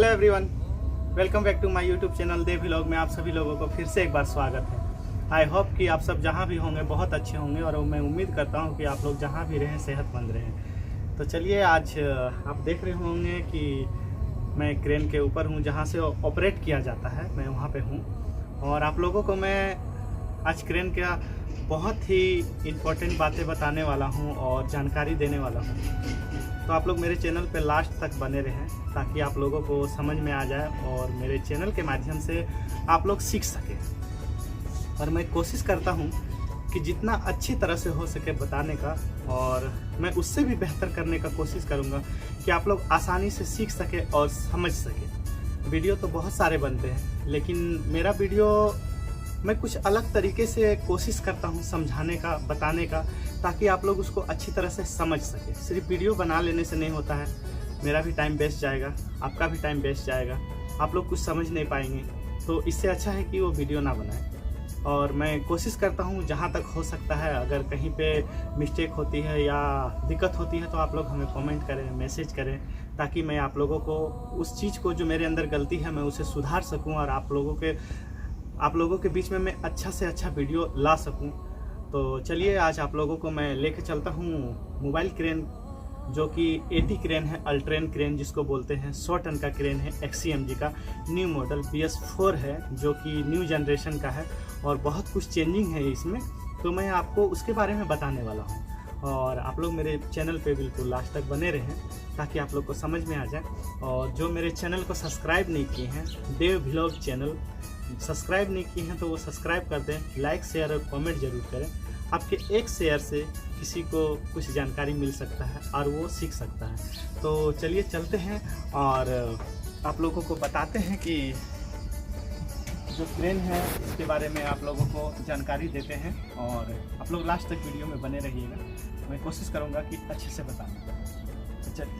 Everyone, welcome back to my YouTube channel दे vlog में आप सभी लोगों को फिर से एक बार स्वागत है। आई होप कि आप सब जहां भी होंगे बहुत अच्छे होंगे और मैं उम्मीद करता हूं कि आप लोग जहां भी रहें सेहतमंद रहें। तो चलिए, आज आप देख रहे होंगे कि मैं क्रेन के ऊपर हूं, जहां से ऑपरेट किया जाता है, मैं वहां पे हूं और आप लोगों को मैं आज क्रेन का बहुत ही इम्पोर्टेंट बातें बताने वाला हूं और जानकारी देने वाला हूं। तो आप लोग मेरे चैनल पे लास्ट तक बने रहें ताकि आप लोगों को समझ में आ जाए और मेरे चैनल के माध्यम से आप लोग सीख सकें। और मैं कोशिश करता हूं कि जितना अच्छी तरह से हो सके बताने का, और मैं उससे भी बेहतर करने का कोशिश करूंगा कि आप लोग आसानी से सीख सके और समझ सके। वीडियो तो बहुत सारे बनते हैं, लेकिन मेरा वीडियो मैं कुछ अलग तरीके से कोशिश करता हूं समझाने का, बताने का, ताकि आप लोग उसको अच्छी तरह से समझ सके। सिर्फ वीडियो बना लेने से नहीं होता है, मेरा भी टाइम वेस्ट जाएगा, आपका भी टाइम वेस्ट जाएगा, आप लोग कुछ समझ नहीं पाएंगे। तो इससे अच्छा है कि वो वीडियो ना बनाए। और मैं कोशिश करता हूँ जहाँ तक हो सकता है, अगर कहीं पे मिस्टेक होती है या दिक्कत होती है तो आप लोग हमें कमेंट करें, मैसेज करें, ताकि मैं आप लोगों को उस चीज़ को जो मेरे अंदर गलती है मैं उसे सुधार सकूँ और आप लोगों के बीच में मैं अच्छा से अच्छा वीडियो ला सकूं। तो चलिए, आज आप लोगों को मैं लेके चलता हूं मोबाइल क्रेन, जो कि एटी क्रेन है, अल्ट्रेन क्रेन जिसको बोलते हैं। 100 टन का क्रेन है, XCMG का न्यू मॉडल BS4 है, जो कि न्यू जनरेशन का है और बहुत कुछ चेंजिंग है इसमें। तो मैं आपको उसके बारे में बताने वाला हूँ और आप लोग मेरे चैनल पे बिल्कुल लास्ट तक बने रहें ताकि आप लोग को समझ में आ जाए। और जो मेरे चैनल को सब्सक्राइब नहीं किए हैं, देव व्लॉग चैनल सब्सक्राइब नहीं किए हैं तो वो सब्सक्राइब कर दें, लाइक शेयर और कमेंट जरूर करें। आपके एक शेयर से किसी को कुछ जानकारी मिल सकता है और वो सीख सकता है। तो चलिए चलते हैं और आप लोगों को बताते हैं कि जो क्रेन है इसके बारे में आप लोगों को जानकारी देते हैं और आप लोग लास्ट तक वीडियो में बने रहिएगा। मैं कोशिश करूँगा कि अच्छे से बताने का। तो चलिए,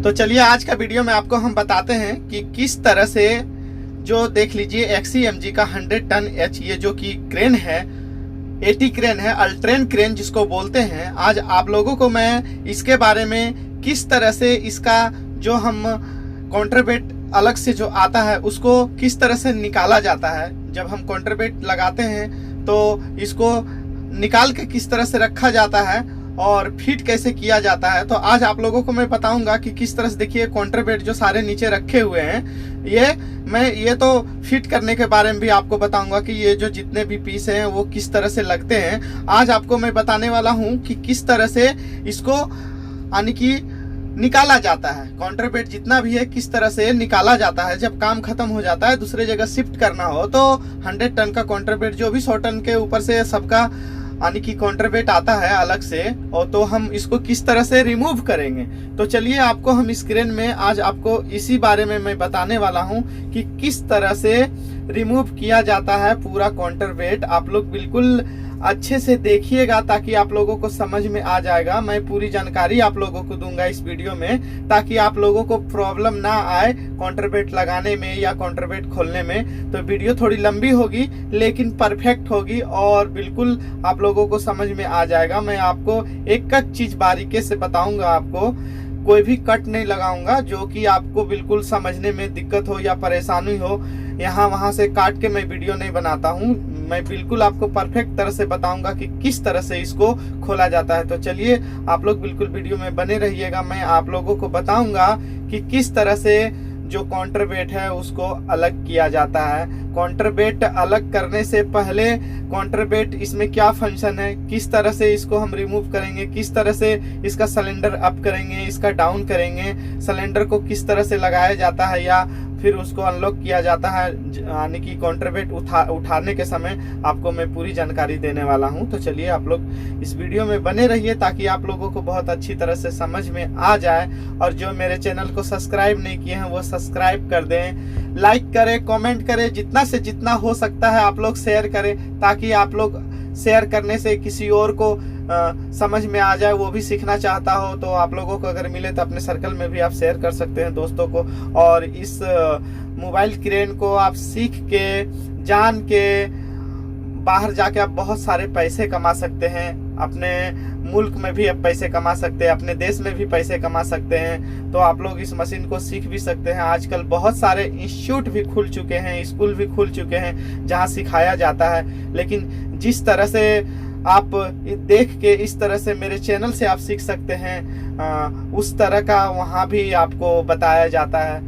तो चलिए आज का वीडियो में आपको हम बताते हैं कि किस तरह से, जो देख लीजिए XCMG का 100 टन H, ये जो कि क्रेन है, 80 क्रेन है, अल्ट्रेन क्रेन जिसको बोलते हैं। आज आप लोगों को मैं इसके बारे में किस तरह से इसका जो हम कॉन्ट्रवेट अलग से जो आता है उसको किस तरह से निकाला जाता है। जब हम कॉन्ट्रवेट लगाते हैं तो इसको निकाल के किस तरह से रखा जाता है और फिट कैसे किया जाता है। तो आज आप लोगों को मैं बताऊंगा कि किस तरह से, देखिए कॉन्ट्रवेट जो सारे नीचे रखे हुए हैं, ये तो फिट करने के बारे में भी आपको बताऊंगा कि ये जो जितने भी पीस हैं वो किस तरह से लगते हैं। आज आपको मैं बताने वाला हूं कि किस तरह से इसको यानी कि निकाला जाता है। कॉन्ट्रवेट जितना भी है किस तरह से निकाला जाता है। जब काम खत्म हो जाता है, दूसरे जगह शिफ्ट करना हो, तो 100 टन का कॉन्ट्रवेट, जो भी 100 टन के ऊपर से सबका यानी कि कॉन्ट्रवेट आता है अलग से, और तो हम इसको किस तरह से रिमूव करेंगे। तो चलिए, आपको हम इस क्रेन में आज आपको इसी बारे में मैं बताने वाला हूं कि किस तरह से रिमूव किया जाता है पूरा कॉन्ट्रवेट। आप लोग बिल्कुल अच्छे से देखिएगा ताकि आप लोगों को समझ में आ जाएगा। मैं पूरी जानकारी आप लोगों को दूंगा इस वीडियो में, ताकि आप लोगों को प्रॉब्लम ना आए कॉन्ट्रवेट लगाने में या कॉन्ट्रवेट खोलने में। तो वीडियो थोड़ी लंबी होगी लेकिन परफेक्ट होगी और बिल्कुल आप लोगों को समझ में आ जाएगा। मैं आपको एक एक चीज बारीकी से बताऊंगा, आपको कोई भी कट नहीं लगाऊंगा जो कि आपको बिल्कुल समझने में दिक्कत हो या परेशानी हो। यहाँ वहां से काट के मैं वीडियो नहीं बनाता हूँ, मैं बिल्कुल आपको परफेक्ट तरह से बताऊंगा कि किस तरह से इसको खोला जाता है। तो चलिए, आप लोग बिल्कुल वीडियो में बने रहिएगा। मैं आप लोगों को बताऊंगा कि किस तरह से जो कॉन्ट्रवेट है उसको अलग किया जाता है। कॉन्ट्रवेट अलग करने से पहले कॉन्ट्रवेट इसमें क्या फंक्शन है, किस तरह से इसको हम रिमूव करेंगे, किस तरह से इसका सिलेंडर अप करेंगे, इसका डाउन करेंगे, सिलेंडर को किस तरह से लगाया जाता है या फिर उसको अनलॉक किया जाता है, यानी कि कॉन्ट्रवेट उठाने के समय आपको मैं पूरी जानकारी देने वाला हूं। तो चलिए, आप लोग इस वीडियो में बने रहिए ताकि आप लोगों को बहुत अच्छी तरह से समझ में आ जाए। और जो मेरे चैनल को सब्सक्राइब नहीं किए हैं वो सब्सक्राइब कर दें, लाइक करें, कमेंट करें, जितना से जितना हो सकता है आप लोग शेयर करें, ताकि आप लोग शेयर करने से किसी और को समझ में आ जाए, वो भी सीखना चाहता हो तो आप लोगों को अगर मिले तो अपने सर्कल में भी आप शेयर कर सकते हैं दोस्तों को। और इस मोबाइल क्रेन को आप सीख के, जान के बाहर जाके आप बहुत सारे पैसे कमा सकते हैं, अपने मुल्क में भी आप पैसे कमा सकते हैं, अपने देश में भी पैसे कमा सकते हैं। तो आप लोग इस मशीन को सीख भी सकते हैं। आजकल बहुत सारे इंस्टीट्यूट भी खुल चुके हैं, स्कूल भी खुल चुके हैं जहां सिखाया जाता है। लेकिन जिस तरह से आप देख के इस तरह से मेरे चैनल से आप सीख सकते हैं, उस तरह का वहाँ भी आपको बताया जाता है,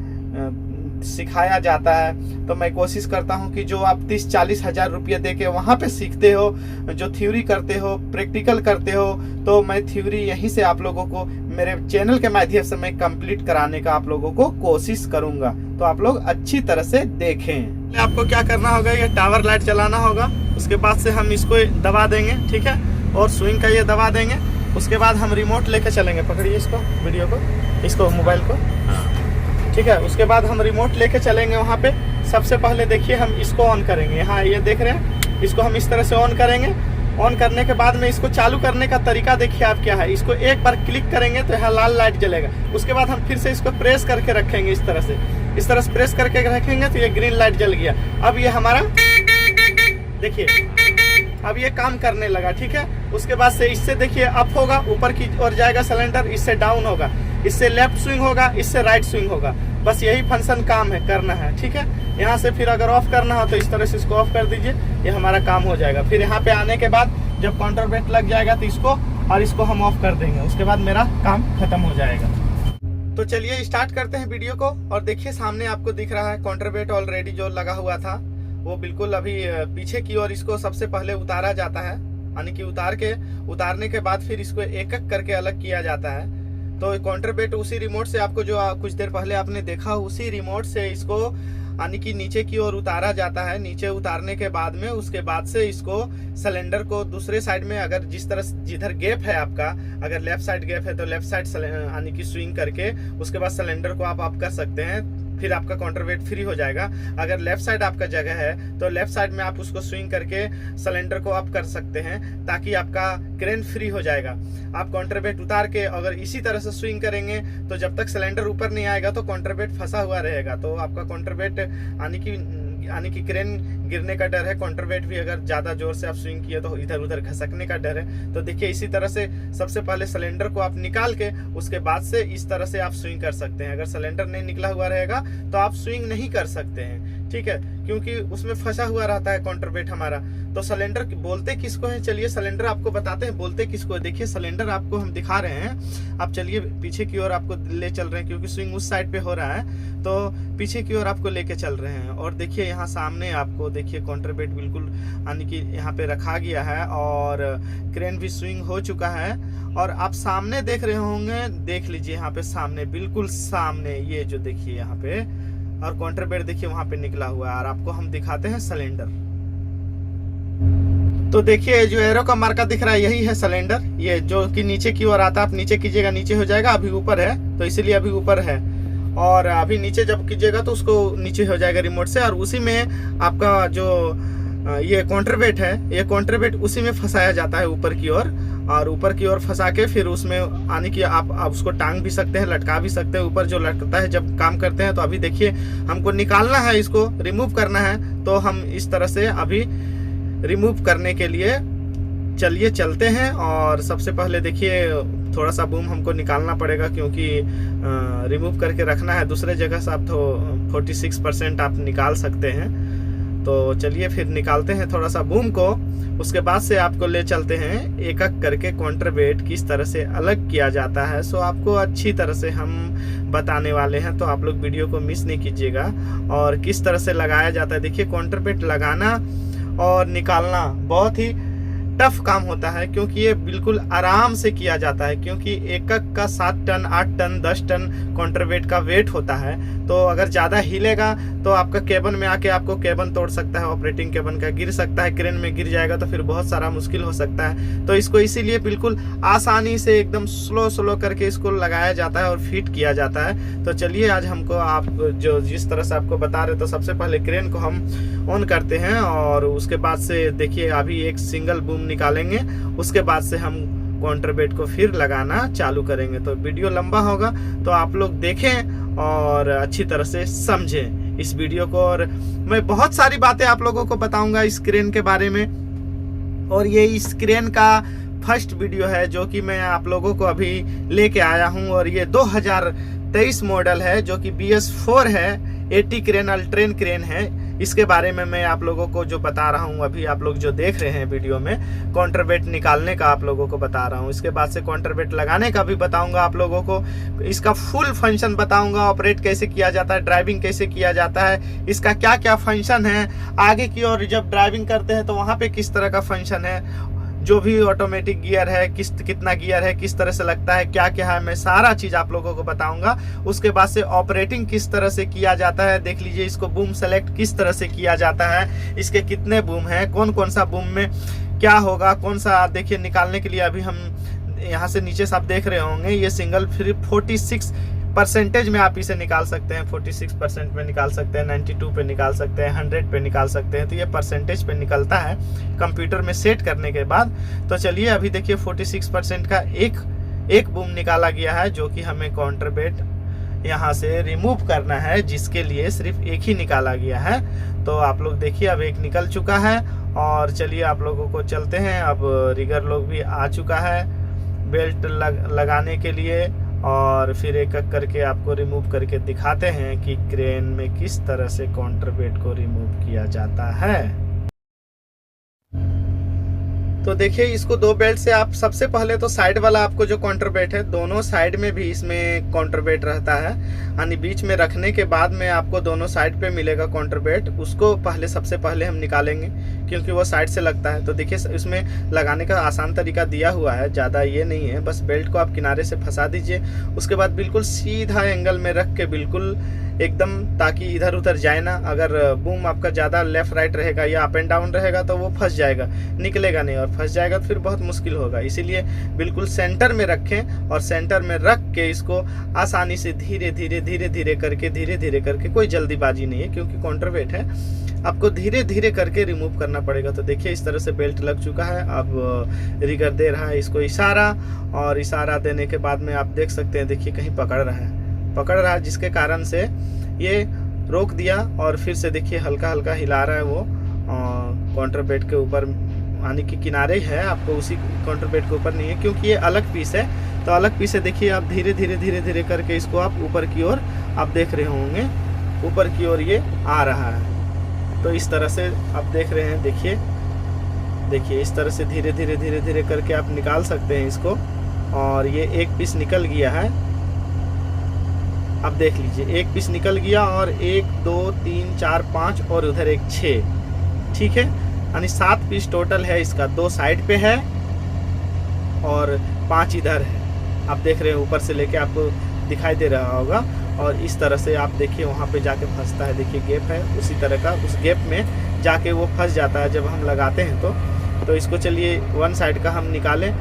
सिखाया जाता है। तो मैं कोशिश करता हूँ कि जो आप 30-40 हज़ार रुपये दे के वहाँ पे सीखते हो, जो थ्योरी करते हो, प्रैक्टिकल करते हो, तो मैं थ्योरी यहीं से आप लोगों को मेरे चैनल के माध्यम से मैं कंप्लीट कराने का आप लोगों को कोशिश करूँगा। तो आप लोग अच्छी तरह से देखें। आपको क्या करना होगा, ये टावर लाइट चलाना होगा। उसके बाद से हम इसको दबा देंगे, ठीक है, और स्विंग का ये दबा देंगे। उसके बाद हम रिमोट लेके चलेंगे। पकड़िए इसको, वीडियो को, इसको, मोबाइल को, ठीक है। उसके बाद हम रिमोट लेके चलेंगे वहाँ पे। सबसे पहले देखिए हम इसको ऑन करेंगे। हाँ, ये देख रहे हैं, इसको हम इस तरह से ऑन करेंगे। ऑन करने के बाद में इसको चालू करने का तरीका देखिए आप क्या है। इसको एक बार क्लिक करेंगे तो यहाँ लाल लाइट जलेगा। उसके बाद हम फिर से इसको प्रेस करके रखेंगे, इस तरह से प्रेस करके रखेंगे तो ये ग्रीन लाइट जल गया। अब ये हमारा देखिए, अब ये काम करने लगा, ठीक है। उसके बाद से इससे देखिए अप होगा, ऊपर की ओर जाएगा सिलेंडर, इससे डाउन होगा, इससे लेफ्ट स्विंग होगा, इससे राइट स्विंग होगा। बस यही फंक्शन काम है, करना है, ठीक है। यहाँ से फिर अगर ऑफ करना हो तो इस तरह से इसको ऑफ कर दीजिए, ये हमारा काम हो जाएगा। फिर यहाँ पे आने के बाद जब काउंटर वेट लग जाएगा तो इसको और इसको हम ऑफ कर देंगे। उसके बाद मेरा काम खत्म हो जाएगा। तो चलिए स्टार्ट करते हैं वीडियो को। और देखिए सामने आपको दिख रहा है काउंटर वेट ऑलरेडी जो लगा हुआ था वो बिल्कुल अभी पीछे की ओर इसको सबसे पहले उतारा जाता है, यानी कि उतारने के बाद फिर इसको एक एक करके अलग किया जाता है। तो काउंटर वेट उसी रिमोट से आपको जो कुछ देर पहले आपने देखा, उसी रिमोट से इसको यानी कि नीचे की ओर उतारा जाता है। नीचे उतारने के बाद में उसके बाद से इसको सिलेंडर को दूसरे साइड में, अगर जिस तरह जिधर गैप है आपका, अगर लेफ्ट साइड गैप है तो लेफ्ट साइड यानी कि स्विंग करके उसके बाद सिलेंडर को आप ऑफ कर सकते हैं। फिर आपका काउंटर वेट फ्री हो जाएगा। अगर लेफ्ट साइड आपका जगह है तो लेफ्ट साइड में आप उसको स्विंग करके सिलेंडर को अप कर सकते हैं, ताकि आपका क्रेन फ्री हो जाएगा। आप काउंटर वेट उतार के अगर इसी तरह से स्विंग करेंगे तो जब तक सिलेंडर ऊपर नहीं आएगा तो काउंटर वेट फंसा हुआ रहेगा। तो आपका काउंटर वेट यानी कि क्रेन गिरने का डर है। काउंटर वेट भी अगर ज्यादा जोर से आप स्विंग किए तो इधर उधर खसकने का डर है। तो देखिए इसी तरह से सबसे पहले सिलेंडर को आप निकाल के उसके बाद से इस तरह से आप स्विंग कर सकते हैं। अगर सिलेंडर नहीं निकला हुआ रहेगा तो आप स्विंग नहीं कर सकते हैं, ठीक है, क्योंकि उसमें फंसा हुआ रहता है काउंटर वेट हमारा। तो सिलेंडर बोलते किसको है, चलिए सिलेंडर आपको बताते हैं बोलते किसको है। देखिए सिलेंडर आपको हम दिखा रहे हैं, आप चलिए पीछे की ओर आपको ले चल रहे हैं, क्योंकि स्विंग उस साइड पे हो रहा है तो पीछे की ओर आपको लेके चल रहे हैं। और देखिए यहाँ सामने आपको देखिए काउंटर वेट बिल्कुल यानी कि यहाँ पे रखा गया है और क्रेन भी स्विंग हो चुका है। और आप सामने देख रहे होंगे, देख लीजिए यहाँ पे सामने, बिल्कुल सामने ये जो देखिए यहाँ पे, और काउंटर वेट देखिए वहां पे निकला हुआ है। और आपको हम दिखाते हैं सिलेंडर। तो देखिए जो एरो का मार्का दिख रहा है यही है सिलेंडर, ये जो कि नीचे की ओर आता है। आप नीचे कीजिएगा नीचे हो जाएगा, अभी ऊपर है तो इसीलिए अभी ऊपर है। और अभी नीचे जब कीजिएगा तो उसको नीचे हो जाएगा रिमोट से। और उसी में आपका जो ये काउंटर वेट है, ये काउंटर वेट उसी में फंसाया जाता है ऊपर की ओर। और ऊपर की ओर फंसा के फिर उसमें आने की आप उसको टांग भी सकते हैं, लटका भी सकते हैं। ऊपर जो लटकता है जब काम करते हैं तो अभी देखिए हमको निकालना है, इसको रिमूव करना है। तो हम इस तरह से अभी रिमूव करने के लिए चलिए चलते हैं। और सबसे पहले देखिए थोड़ा सा बूम हमको निकालना पड़ेगा, क्योंकि रिमूव करके रखना है। दूसरे जगह से आप तो 46% आप निकाल सकते हैं। तो चलिए फिर निकालते हैं थोड़ा सा बूम को। उसके बाद से आपको ले चलते हैं एक एक करके काउंटर वेट किस तरह से अलग किया जाता है। सो आपको अच्छी तरह से हम बताने वाले हैं, तो आप लोग वीडियो को मिस नहीं कीजिएगा। और किस तरह से लगाया जाता है, देखिए काउंटर वेट लगाना और निकालना बहुत ही टफ काम होता है, क्योंकि ये बिल्कुल आराम से किया जाता है। क्योंकि एक एक का 7 ton 8 ton 10 ton counter weight का वेट होता है। तो अगर ज़्यादा हिलेगा तो आपका केबन में आके आपको केबन तोड़ सकता है, ऑपरेटिंग केबन का गिर सकता है, क्रेन में गिर जाएगा तो फिर बहुत सारा मुश्किल हो सकता है। तो इसको इसीलिए बिल्कुल आसानी से एकदम स्लो करके इसको लगाया जाता है और फिट किया जाता है। तो चलिए आज हमको आप जो जिस तरह से आपको बता रहे, तो सबसे पहले क्रेन को हम ऑन करते हैं और उसके बाद से देखिए अभी एक सिंगल बूम निकालेंगे। उसके बाद से हम काउंटर वेट को फिर लगाना चालू करेंगे। तो वीडियो लंबा होगा तो आप लोग देखें और अच्छी तरह से समझें इस वीडियो को। और मैं बहुत सारी बातें आप लोगों को बताऊंगा इस क्रेन के बारे में, और ये इस क्रेन का फर्स्ट वीडियो है जो कि मैं आप लोगों को अभी लेके आया हूं। और ये 2023 मॉडल है जो कि BS4 है, एटी क्रेन अल्ट्रेन क्रेन है। इसके बारे में मैं आप लोगों को जो बता रहा हूं, अभी आप लोग जो देख रहे हैं वीडियो में, काउंटरवेट निकालने का आप लोगों को बता रहा हूं। इसके बाद से काउंटरवेट लगाने का भी बताऊंगा आप लोगों को। इसका फुल फंक्शन बताऊंगा, ऑपरेट कैसे किया जाता है, ड्राइविंग कैसे किया जाता है, इसका क्या क्या फंक्शन है, आगे की ओर जब ड्राइविंग करते हैं तो वहाँ पे किस तरह का फंक्शन है, जो भी ऑटोमेटिक गियर है, कितना गियर है, किस तरह से लगता है, क्या क्या है, मैं सारा चीज आप लोगों को बताऊंगा। उसके बाद से ऑपरेटिंग किस तरह से किया जाता है, देख लीजिए इसको बूम सेलेक्ट किस तरह से किया जाता है, इसके कितने बूम हैं, कौन कौन सा बूम में क्या होगा, कौन सा, देखिए निकालने के लिए अभी हम यहाँ से नीचे से आप देख रहे होंगे, ये सिंगल फ्री 46% में आप इसे निकाल सकते हैं, 46% में निकाल सकते हैं, 92 पे निकाल सकते हैं, 100 पे निकाल सकते हैं। तो ये परसेंटेज पे निकलता है कंप्यूटर में सेट करने के बाद। तो चलिए अभी देखिए 46% का एक बूम निकाला गया है जो कि हमें काउंटरवेट यहाँ से रिमूव करना है, जिसके लिए सिर्फ एक ही निकाला गया है। तो आप लोग देखिए अब एक निकल चुका है। और चलिए आप लोगों को चलते हैं, अब रिगर लोग भी आ चुका है बेल्ट लगाने के लिए, और फिर एक एक करके आपको रिमूव करके दिखाते हैं कि क्रेन में किस तरह से काउंटरवेट को रिमूव किया जाता है। तो देखिए इसको 2 बेल्ट से आप सबसे पहले तो साइड वाला आपको जो काउंटरवेट है, दोनों साइड में भी इसमें काउंटरवेट रहता है, यानी बीच में रखने के बाद में आपको दोनों साइड पे मिलेगा काउंटरवेट। उसको सबसे पहले हम निकालेंगे क्योंकि वो साइड से लगता है। तो देखिए इसमें लगाने का आसान तरीका दिया हुआ है, ज़्यादा ये नहीं है, बस बेल्ट को आप किनारे से फंसा दीजिए। उसके बाद बिल्कुल सीधा एंगल में रख के बिल्कुल एकदम, ताकि इधर उधर जाए ना। अगर बूम आपका ज़्यादा लेफ्ट राइट रहेगा या अप एंड डाउन रहेगा तो वो फंस जाएगा, निकलेगा नहीं, और फंस जाएगा तो फिर बहुत मुश्किल होगा। इसीलिए बिल्कुल सेंटर में रखें, और सेंटर में रख के इसको आसानी से धीरे धीरे करके, कोई जल्दीबाजी नहीं है क्योंकि काउंटरवेट है, आपको धीरे धीरे करके रिमूव करना पड़ेगा। तो देखिए इस तरह से बेल्ट लग चुका है। अब रिगर दे रहा है इसको इशारा, और इशारा देने के बाद में आप देख सकते हैं, देखिए कहीं पकड़ रहा है, जिसके कारण से ये रोक दिया, और फिर से देखिए हल्का हल्का हिला रहा है वो काउंटरवेट के ऊपर, यानी कि किनारे है, आपको उसी काउंटरवेट के ऊपर नहीं है क्योंकि ये अलग पीस है। तो अलग पीस है, देखिए आप धीरे धीरे करके इसको आप ऊपर की ओर आप देख रहे होंगे, ऊपर की ओर ये आ रहा है। तो इस तरह से आप देख रहे हैं, देखिए इस तरह से धीरे धीरे करके आप निकाल सकते हैं इसको। और ये एक पीस निकल गया है, अब देख लीजिए एक पीस निकल गया, और 1 2 3 4 5 और उधर एक 6, ठीक है, यानी 7 पीस टोटल है इसका। 2 साइड पे है और 5 इधर है। आप देख रहे हैं ऊपर से लेके आपको दिखाई दे रहा होगा। और इस तरह से आप देखिए वहाँ पे जाके फंसता है, देखिए गैप है उसी तरह का, उस गैप में जाके वो फंस जाता है जब हम लगाते हैं। तो इसको चलिए 1 साइड का हम निकालें।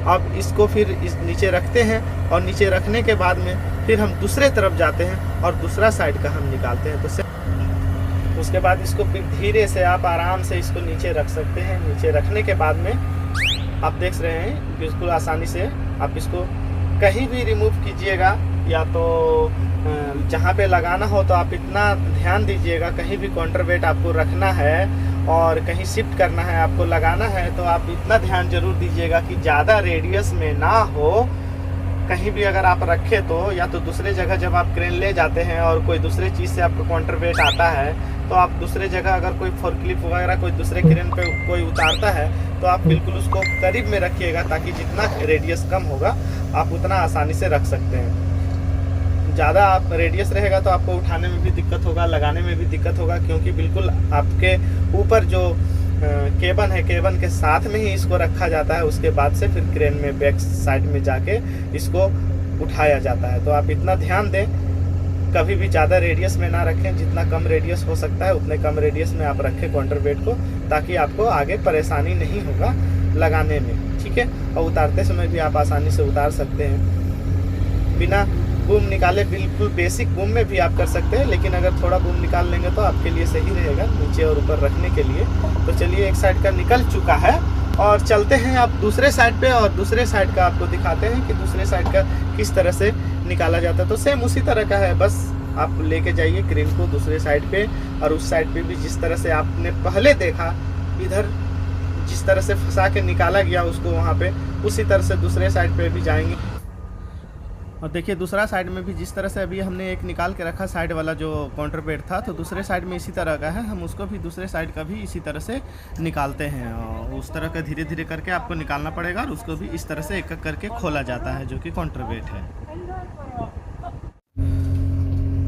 अब इसको फिर इस नीचे रखते हैं, और नीचे रखने के बाद में फिर हम दूसरे तरफ जाते हैं और दूसरा साइड का हम निकालते हैं। तो उसके बाद इसको फिर धीरे से आप आराम से इसको नीचे रख सकते हैं। नीचे रखने के बाद में आप देख रहे हैं बिल्कुल आसानी से आप इसको कहीं भी रिमूव कीजिएगा, या तो जहाँ पे लगाना हो तो आप इतना ध्यान दीजिएगा, कहीं भी काउंटरवेट आपको रखना है और कहीं शिफ्ट करना है, आपको लगाना है, तो आप इतना ध्यान जरूर दीजिएगा कि ज़्यादा रेडियस में ना हो। कहीं भी अगर आप रखें तो, या तो दूसरे जगह जब आप क्रेन ले जाते हैं और कोई दूसरे चीज़ से आपको काउंटरवेट आता है, तो आप दूसरे जगह अगर कोई फोर्कलिफ्ट वगैरह कोई दूसरे क्रेन पे कोई उतारता है तो आप बिल्कुल उसको करीब में रखिएगा, ताकि जितना रेडियस कम होगा आप उतना आसानी से रख सकते हैं। ज़्यादा आप रेडियस रहेगा तो आपको उठाने में भी दिक्कत होगा, लगाने में भी दिक्कत होगा, क्योंकि बिल्कुल आपके ऊपर जो केबन है, केबन के साथ में ही इसको रखा जाता है। उसके बाद से फिर क्रेन में बैक साइड में जाके इसको उठाया जाता है। तो आप इतना ध्यान दें, कभी भी ज़्यादा रेडियस में ना रखें, जितना कम रेडियस हो सकता है उतने कम रेडियस में आप रखें काउंटरवेट को, ताकि आपको आगे परेशानी नहीं होगा लगाने में, ठीक है। और उतारते समय भी आप आसानी से उतार सकते हैं बिना बूम निकाले। बिल्कुल बेसिक बूम में भी आप कर सकते हैं, लेकिन अगर थोड़ा बूम निकाल लेंगे तो आपके लिए सही रहेगा नीचे और ऊपर रखने के लिए। तो चलिए एक साइड का निकल चुका है, और चलते हैं आप दूसरे साइड पे, और दूसरे साइड का आपको दिखाते हैं कि दूसरे साइड का किस तरह से निकाला जाता है। तो सेम उसी तरह का है, बस आप लेके जाइए क्रेन को दूसरे साइड पे, और उस साइड पे भी जिस तरह से आपने पहले देखा, इधर जिस तरह से फंसा के निकाला गया उसको वहाँ पे, उसी तरह से दूसरे साइड पे भी जाएंगे। और देखिए दूसरा साइड में भी जिस तरह से अभी हमने एक निकाल के रखा साइड वाला जो काउंटर वेट था, तो दूसरे साइड में इसी तरह का है, हम उसको भी दूसरे साइड का भी इसी तरह से निकालते हैं। और उस तरह का धीरे धीरे करके आपको निकालना पड़ेगा और उसको भी इस तरह से एक एक करके खोला जाता है, जो कि काउंटर वेट है।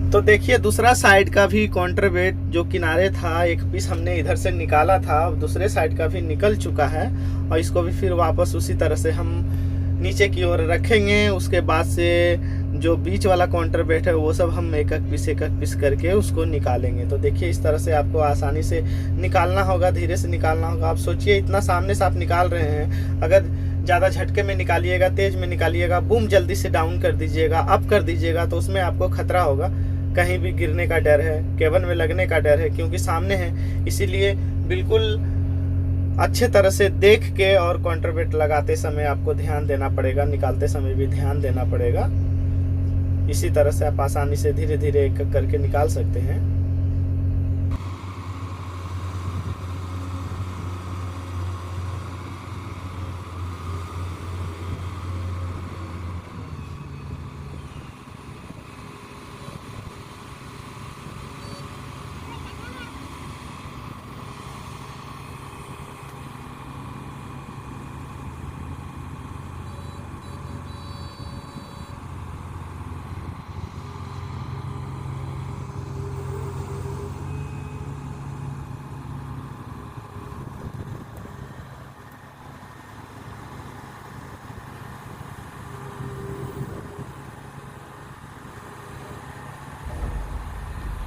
तो देखिए दूसरा साइड का भी काउंटर वेट जो किनारे था, एक पीस हमने इधर से निकाला था, दूसरे साइड का भी निकल चुका है और इसको भी फिर वापस उसी तरह से हम नीचे की ओर रखेंगे। उसके बाद से जो बीच वाला काउंटर वेट है वो सब हम एक एक पीस करके उसको निकालेंगे। तो देखिए इस तरह से आपको आसानी से निकालना होगा, धीरे से निकालना होगा। आप सोचिए इतना सामने से आप निकाल रहे हैं, अगर ज़्यादा झटके में निकालिएगा, तेज़ में निकालिएगा, बूम जल्दी से डाउन कर दीजिएगा, अप कर दीजिएगा, तो उसमें आपको खतरा होगा, कहीं भी गिरने का डर है, केबल में लगने का डर है, क्योंकि सामने है। इसीलिए बिल्कुल अच्छे तरह से देख के और काउंटर वेट लगाते समय आपको ध्यान देना पड़ेगा, निकालते समय भी ध्यान देना पड़ेगा। इसी तरह से आप आसानी से धीरे धीरे एक करके निकाल सकते हैं।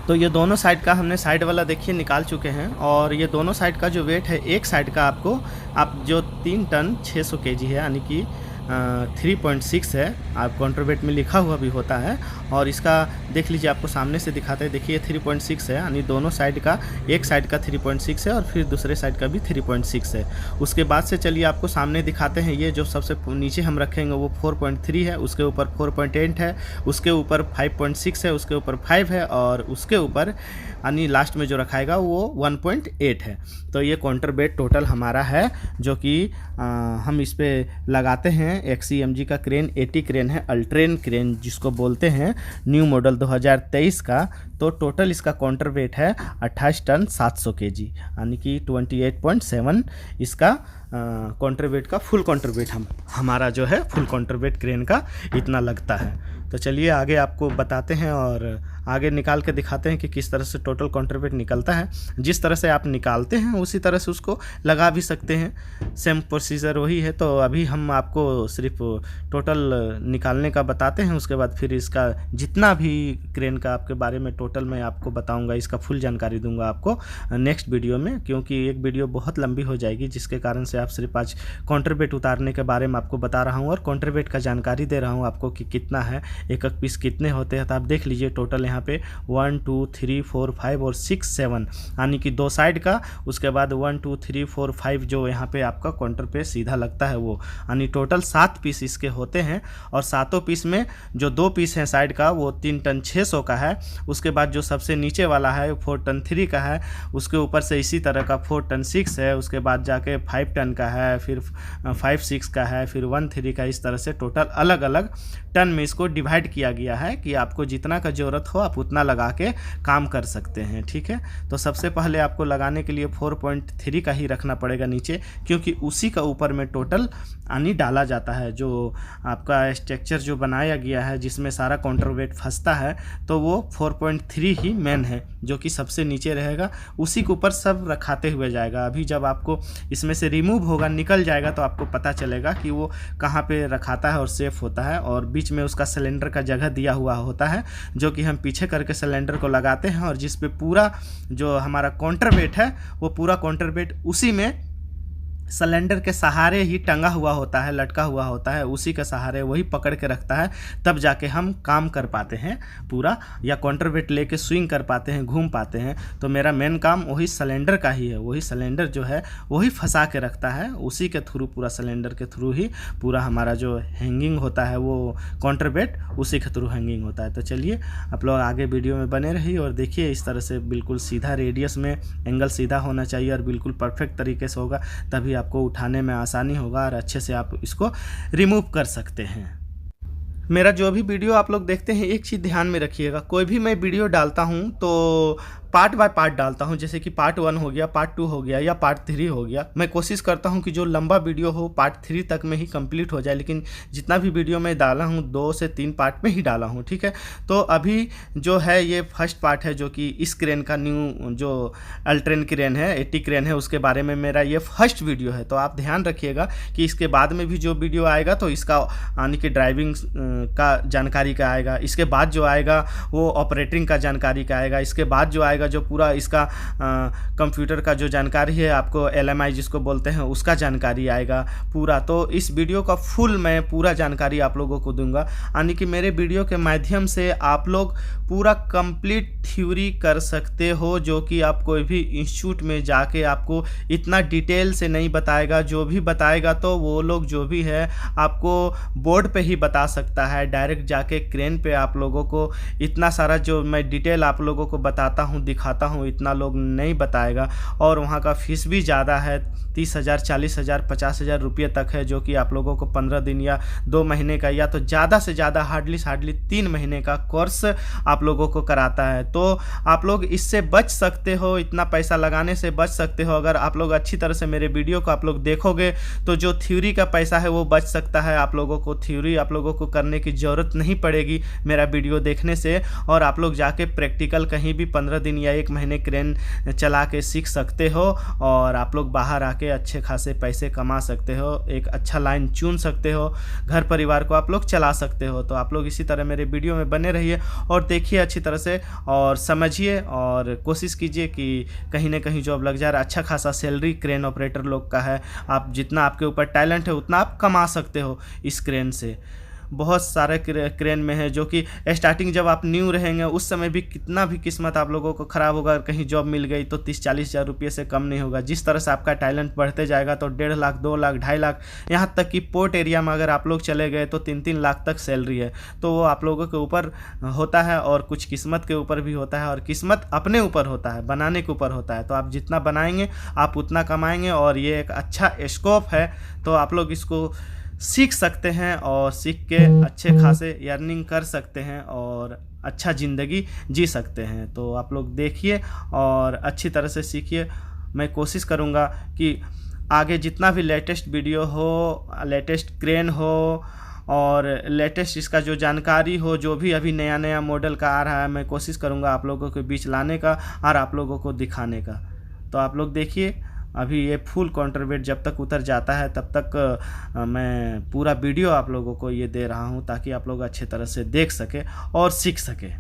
तो ये दोनों साइड का हमने साइड वाला देखिए निकाल चुके हैं, और ये दोनों साइड का जो वेट है, एक साइड का आपको आप जो 3 टन 600 kg है, यानी कि 3.6 है, आप काउंटर वेट में लिखा हुआ भी होता है। और इसका देख लीजिए, आपको सामने से दिखाते हैं, देखिए 3.6 है, यानी दोनों साइड का, एक साइड का 3.6 है और फिर दूसरे साइड का भी 3.6 है। उसके बाद से चलिए आपको सामने दिखाते हैं, ये जो सबसे नीचे हम रखेंगे वो 4.3 है, उसके ऊपर 4.8 है, उसके ऊपर 5.6 है, उसके ऊपर 5 है, और उसके ऊपर यानी लास्ट में जो रखाएगा वो 1.8 है। तो ये काउंटर वेट टोटल हमारा है, जो कि हम इस पे लगाते हैं। XCMG का क्रेन 80 क्रेन है, अल्ट्रेन क्रेन जिसको बोलते हैं, न्यू मॉडल 2023 का। तो टोटल इसका काउंटर वेट है 28 टन 700 kg, यानी कि 28.7 इसका काउंटर वेट का फुल काउंटर वेट हमारा जो है फुल काउंटर वेट क्रेन का इतना लगता है। तो चलिए आगे आपको बताते हैं और आगे निकाल के दिखाते हैं कि किस तरह से टोटल काउंटर वेट निकलता है। जिस तरह से आप निकालते हैं उसी तरह से उसको लगा भी सकते हैं, सेम प्रोसीजर वही है। तो अभी हम आपको सिर्फ टोटल निकालने का बताते हैं, उसके बाद फिर इसका जितना भी क्रेन का आपके बारे में टोटल मैं आपको बताऊंगा, इसका फुल जानकारी दूंगा आपको नेक्स्ट वीडियो में, क्योंकि एक वीडियो बहुत लंबी हो जाएगी, जिसके कारण से आप सिर्फ आज काउंटर वेट उतारने के बारे में आपको बता रहा हूँ और काउंटर वेट का जानकारी दे रहा हूँ आपको कि कितना है, एक एक पीस कितने होते हैं। तो आप देख लीजिए टोटल यहाँ पे 1 2 3 4 5 और 6 7, यानी कि 2 साइड का, उसके बाद 1 2 3 4 5 जो यहाँ पे आपका काउंटर पे सीधा लगता है वो, यानी टोटल 7 पीस इसके होते हैं। और 7 पीस में जो 2 पीस हैं साइड का वो 3 टन 600 का है, उसके बाद जो सबसे नीचे वाला है 4 टन 3 का है, उसके ऊपर से इसी तरह का 4 टन 6 है, उसके बाद जाके 5 टन का है, फिर 5 6 का है, फिर 1 3 का। इस तरह से टोटल अलग अलग टन में इसको डिवाइड किया गया है कि आपको जितना का ज़रूरत हो आप उतना लगा के काम कर सकते हैं। ठीक है, तो सबसे पहले आपको लगाने के लिए 4.3 का ही रखना पड़ेगा नीचे, क्योंकि उसी का ऊपर में टोटल यानी डाला जाता है। जो आपका स्ट्रक्चर जो बनाया गया है जिसमें सारा काउंटर वेट फंसता है, तो वो 4.3 ही मेन है, जो कि सबसे नीचे रहेगा, उसी के ऊपर सब रखाते हुए जाएगा। अभी जब आपको इसमें से रिमूव होगा, निकल जाएगा, तो आपको पता चलेगा कि वो कहाँ पे रखाता है और सेफ होता है। और बीच में उसका सिलेंडर का जगह दिया हुआ होता है, जो कि हम पीछे करके सिलेंडर को लगाते हैं, और जिस पे पूरा जो हमारा काउंटर वेट है वो पूरा काउंटर वेट उसी में सिलेंडर के सहारे ही टंगा हुआ होता है, लटका हुआ होता है, उसी के सहारे वही पकड़ के रखता है, तब जाके हम काम कर पाते हैं पूरा, या काउंटर वेट लेके स्विंग कर पाते हैं, घूम पाते हैं। तो मेरा मेन काम वही सिलेंडर का ही है, वही सिलेंडर जो है वही फंसा के रखता है, उसी के थ्रू, पूरा सिलेंडर के थ्रू ही पूरा हमारा जो हैंगिंग होता है वो काउंटर वेट उसी के थ्रू हैंगिंग होता है। तो चलिए आप लोग आगे वीडियो में बने रहिए और देखिए, इस तरह से बिल्कुल सीधा रेडियस में एंगल सीधा होना चाहिए और बिल्कुल परफेक्ट तरीके से होगा, तभी आपको उठाने में आसानी होगा और अच्छे से आप इसको रिमूव कर सकते हैं। मेरा जो भी वीडियो आप लोग देखते हैं, एक चीज़ ध्यान में रखिएगा, कोई भी मैं वीडियो डालता हूं तो पार्ट बाय पार्ट डालता हूं, जैसे कि पार्ट 1 हो गया, पार्ट 2 हो गया या पार्ट 3 हो गया। मैं कोशिश करता हूं कि जो लंबा वीडियो हो पार्ट 3 तक में ही कंप्लीट हो जाए, लेकिन जितना भी वीडियो मैं डाला हूं 2 से 3 पार्ट में ही डाला हूं, ठीक है। तो अभी जो है ये फर्स्ट पार्ट है, जो कि इस क्रेन का न्यू जो अल्ट्रेन क्रेन है, 80 क्रेन है, उसके बारे में मेरा ये फर्स्ट वीडियो है। तो आप ध्यान रखिएगा कि इसके बाद में भी जो वीडियो आएगा तो इसका यानी कि ड्राइविंग का जानकारी का आएगा, इसके बाद जो आएगा वो ऑपरेटिंग का जानकारी का आएगा, इसके बाद जो आएगा जो पूरा इसका कंप्यूटर का जो जानकारी है, आपको LMI जिसको बोलते हैं उसका जानकारी आएगा पूरा। तो इस वीडियो का फुल मैं पूरा जानकारी आप लोगों को दूंगा, यानी कि मेरे वीडियो के माध्यम से आप लोग पूरा कंप्लीट थ्योरी कर सकते हो, जो कि आप कोई भी इंस्टीट्यूट में जाके आपको इतना डिटेल से नहीं बताएगा। जो भी बताएगा तो वो लोग जो भी है आपको बोर्ड पे ही बता सकता है, डायरेक्ट जाके क्रेन पे आप लोगों को इतना सारा जो मैं डिटेल आप लोगों को बताता हूँ दिखाता हूँ, इतना लोग नहीं बताएगा। और वहाँ का फीस भी ज़्यादा है, 30,000 40,000 50,000 रुपये तक है, जो कि आप लोगों को 15 दिन या 2 महीने का या तो ज़्यादा से ज़्यादा हार्डली 3 महीने का कोर्स आप लोगों को कराता है। तो आप लोग इससे बच सकते हो, इतना पैसा लगाने से बच सकते हो। अगर आप लोग अच्छी तरह से मेरे वीडियो को आप लोग देखोगे तो जो थ्योरी का पैसा है वो बच सकता है। आप लोगों को थ्योरी आप लोगों को करने की ज़रूरत नहीं पड़ेगी मेरा वीडियो देखने से, और आप लोग जाके प्रैक्टिकल कहीं भी 15 दिन या 1 महीने क्रेन चला के सीख सकते हो, और आप लोग बाहर आके अच्छे खासे पैसे कमा सकते हो, एक अच्छा लाइन चुन सकते हो, घर परिवार को आप लोग चला सकते हो। तो आप लोग इसी तरह मेरे वीडियो में बने रहिए और देखिए अच्छी तरह से और समझिए, और कोशिश कीजिए कि कहीं ना कहीं जॉब लग जाए। अच्छा खासा सैलरी क्रेन ऑपरेटर लोग का है, आप जितना आपके ऊपर टैलेंट है उतना आप कमा सकते हो इस क्रेन से। बहुत सारे क्रेन में है जो कि स्टार्टिंग जब आप न्यू रहेंगे उस समय भी कितना भी किस्मत आप लोगों को ख़राब होगा, कहीं जॉब मिल गई तो 30-40 हज़ार रुपये से कम नहीं होगा। जिस तरह से आपका टैलेंट बढ़ते जाएगा तो 1.5 लाख 2 लाख 2.5 लाख, यहाँ तक कि पोर्ट एरिया में अगर आप लोग चले गए तो 3-3 लाख तक सैलरी है। तो वो आप लोगों के ऊपर होता है और कुछ किस्मत के ऊपर भी होता है, और किस्मत अपने ऊपर होता है, बनाने के ऊपर होता है। तो आप जितना बनाएंगे आप उतना कमाएंगे, और ये एक अच्छा स्कोप है। तो आप लोग इसको सीख सकते हैं और सीख के अच्छे खासे अर्निंग कर सकते हैं और अच्छा ज़िंदगी जी सकते हैं। तो आप लोग देखिए और अच्छी तरह से सीखिए। मैं कोशिश करूँगा कि आगे जितना भी लेटेस्ट वीडियो हो, लेटेस्ट क्रेन हो और लेटेस्ट इसका जो जानकारी हो, जो भी अभी नया नया मॉडल का आ रहा है, मैं कोशिश करूँगा आप लोगों के बीच लाने का और आप लोगों को दिखाने का। तो आप लोग देखिए, अभी ये फुल काउंटरवेट जब तक उतर जाता है तब तक मैं पूरा वीडियो आप लोगों को ये दे रहा हूँ, ताकि आप लोग अच्छे तरह से देख सके और सीख सके।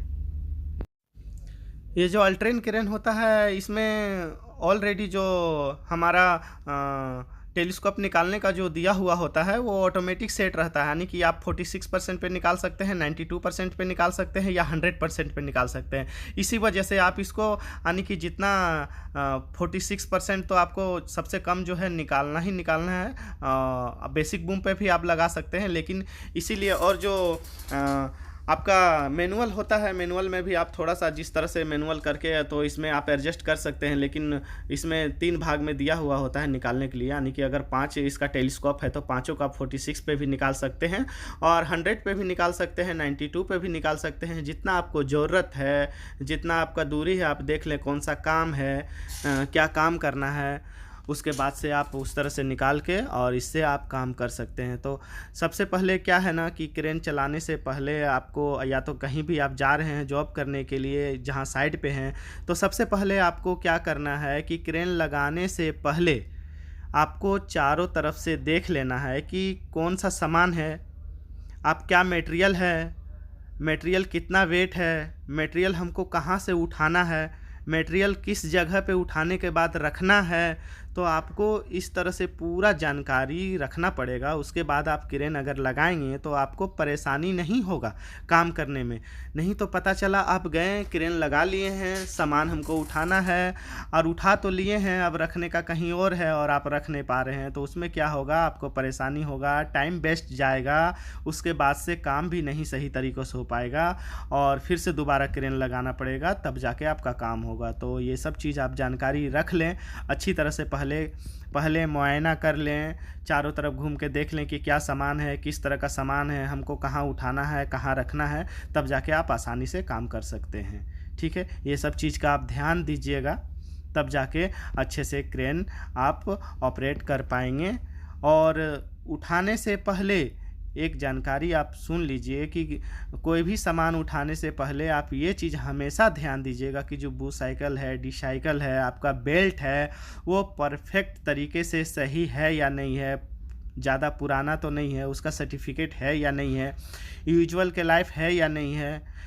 ये जो अल्ट्रेन क्रेन होता है, इसमें ऑलरेडी जो हमारा टेलीस्कोप निकालने का जो दिया हुआ होता है वो ऑटोमेटिक सेट रहता है, यानी कि आप 46% पे निकाल सकते हैं, 92% पे निकाल सकते हैं या 100% पे निकाल सकते हैं। इसी वजह से आप इसको यानी कि जितना 46% तो आपको सबसे कम जो है निकालना ही निकालना है। बेसिक बूम पे भी आप लगा सकते हैं, लेकिन इसीलिए और जो आपका मैनुअल होता है, मैनुअल में भी आप थोड़ा सा जिस तरह से मैनुअल करके तो इसमें आप एडजस्ट कर सकते हैं, लेकिन इसमें 3 भाग में दिया हुआ होता है निकालने के लिए। यानी कि अगर 5 इसका टेलीस्कोप है तो 5 का 46 पे भी निकाल सकते हैं और 100 पे भी निकाल सकते हैं, 92 पे भी निकाल सकते हैं। जितना आपको ज़रूरत है, जितना आपका दूरी है, आप देख लें कौन सा काम है, क्या काम करना है, उसके बाद से आप उस तरह से निकाल के और इससे आप काम कर सकते हैं। तो सबसे पहले क्या है ना कि क्रेन चलाने से पहले आपको, या तो कहीं भी आप जा रहे हैं जॉब करने के लिए जहां साइड पे हैं, तो सबसे पहले आपको क्या करना है कि क्रेन लगाने से पहले आपको चारों तरफ से देख लेना है कि कौन सा सामान है, आप क्या मटेरियल है, मटेरियल कितना वेट है, मटेरियल हमको कहाँ से उठाना है, मटेरियल किस जगह पे उठाने के बाद रखना है। तो आपको इस तरह से पूरा जानकारी रखना पड़ेगा। उसके बाद आप क्रेन अगर लगाएंगे तो आपको परेशानी नहीं होगा काम करने में। नहीं तो पता चला आप गए, क्रेन लगा लिए हैं, सामान हमको उठाना है और उठा तो लिए हैं, अब रखने का कहीं और है और आप रख नहीं पा रहे हैं, तो उसमें क्या होगा, आपको परेशानी होगा, टाइम वेस्ट जाएगा, उसके बाद से काम भी नहीं सही तरीक़े से हो पाएगा और फिर से दोबारा क्रेन लगाना पड़ेगा, तब जाके आपका काम होगा। तो ये सब चीज़ आप जानकारी रख लें अच्छी तरह से। पहले मुआयना कर लें, चारों तरफ घूम के देख लें कि क्या सामान है, किस तरह का सामान है, हमको कहाँ उठाना है, कहाँ रखना है, तब जाके आप आसानी से काम कर सकते हैं। ठीक है, ये सब चीज़ का आप ध्यान दीजिएगा, तब जाके अच्छे से क्रेन आप ऑपरेट कर पाएंगे। और उठाने से पहले एक जानकारी आप सुन लीजिए कि कोई भी सामान उठाने से पहले आप ये चीज़ हमेशा ध्यान दीजिएगा कि जो बूस्ट साइकिल है, डी साइकिल है, आपका बेल्ट है, वो परफेक्ट तरीके से सही है या नहीं है, ज़्यादा पुराना तो नहीं है, उसका सर्टिफिकेट है या नहीं है, यूजुअल के लाइफ है या नहीं है।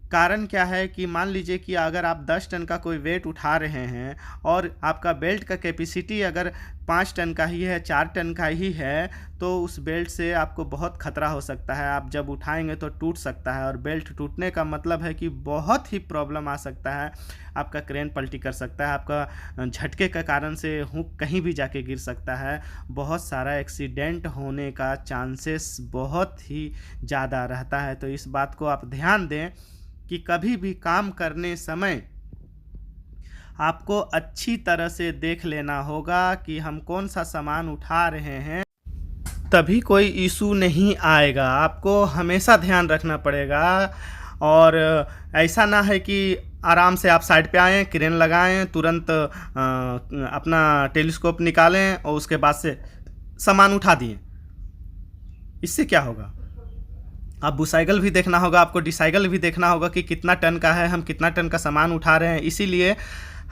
कारण क्या है कि मान लीजिए कि अगर आप 10 टन का कोई वेट उठा रहे हैं और आपका बेल्ट का कैपेसिटी अगर 5 टन का ही है, 4 टन का ही है, तो उस बेल्ट से आपको बहुत खतरा हो सकता है। आप जब उठाएंगे तो टूट सकता है, और बेल्ट टूटने का मतलब है कि बहुत ही प्रॉब्लम आ सकता है, आपका क्रेन पलटी कर सकता है, आपका झटके के कारण से हुक कहीं भी जाके गिर सकता है, बहुत सारा एक्सीडेंट होने का चांसेस बहुत ही ज़्यादा रहता है। तो इस बात को आप ध्यान दें कि कभी भी काम करने समय आपको अच्छी तरह से देख लेना होगा कि हम कौन सा सामान उठा रहे हैं, तभी कोई इशू नहीं आएगा। आपको हमेशा ध्यान रखना पड़ेगा, और ऐसा ना है कि आराम से आप साइड पे आएँ, क्रेन लगाएं, तुरंत अपना टेलीस्कोप निकालें और उसके बाद से सामान उठा दिए। इससे क्या होगा, आप बूस्ट साइकिल भी देखना होगा, आपको डी साइकिल भी देखना होगा कि कितना टन का है, हम कितना टन का सामान उठा रहे हैं। इसीलिए